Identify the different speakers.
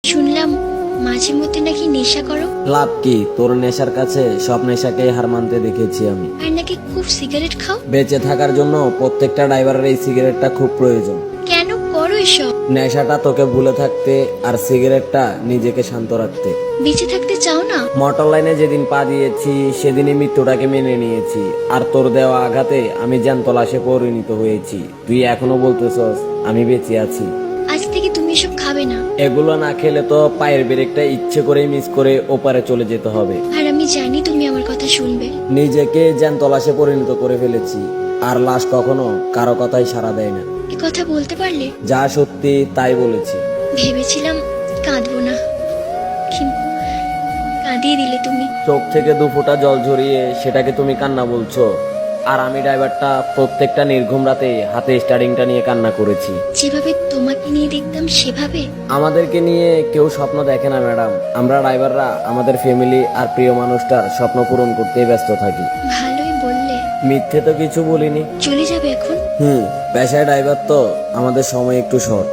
Speaker 1: শুনলাম মাঝে মধ্যে নাকি নেশা করো,
Speaker 2: লাভ কি? তোর নেশার কাছে সব নেশাকেই হার মানতে দেখেছি আমি।
Speaker 1: আর নাকি খুব সিগারেট খাও।
Speaker 2: বেঁচে থাকার জন্য প্রত্যেকটা ড্রাইভারের এই সিগারেটটা খুব প্রয়োজন।
Speaker 1: কেন করো এসব?
Speaker 2: নেশাটা তোকে ভুলে থাকতে, আর সিগারেটটা নিজেকে শান্ত রাখতে।
Speaker 1: বেঁচে থাকতে চাও না?
Speaker 2: মোটর লাইনে যেদিন পা দিয়েছি সেদিনই মৃত্যুটাকে মেনে নিয়েছি, আর তোর দেওয়া আঘাতে আমি জ্যান্ত লাশে পরিণত হয়েছি। তুই এখনো বলতেছস আমি বেঁচে আছি?
Speaker 1: আজ থেকে তুমি এসব খাবে না।
Speaker 2: এগুলো না খেলে তো পায়ের ব্রেকটা ইচ্ছে করেই মিস করে ওপারে চলে যেতে হবে।
Speaker 1: আর আমি জানি তুমি আমার কথা শুনবে।
Speaker 2: নিজেকে জ্যান্ত লাশে পরিণত করে ফেলেছি, আর লাশ কখনো কারো কথাই সাড়া দেয় না।
Speaker 1: এ কথা বলতে পারলে?
Speaker 2: যা সত্যি তাই বলেছি।
Speaker 1: ভেবেছিলাম কাঁদবো না, কিন্তু কাঁদিয়ে দিলে তুমি।
Speaker 2: চোখ থেকে দু ফোঁটা জল ঝরিয়ে সেটাকে তুমি কান্না বলছো, আর আমি ড্রাইভারটা প্রত্যেকটা নির্ঘুম রাতে হাতে স্টারিংটা নিয়ে কান্না করেছি।
Speaker 1: যেভাবে তোমাকে নিয়ে দেখতাম সেভাবে।
Speaker 2: আমাদেরকে নিয়ে কেউ স্বপ্ন দেখে না ম্যাডাম। আমরা ড্রাইভাররা আমাদের ফ্যামিলি আর প্রিয় মানুষটার স্বপ্ন পূরণ করতেই ব্যস্ত থাকি।
Speaker 1: ভালোই বললে।
Speaker 2: মিথ্যে তো কিছু বলিনি।
Speaker 1: চলে যাবে এখন?
Speaker 2: পেশায় ড্রাইভার তো আমাদের সময় একটু শর্ট।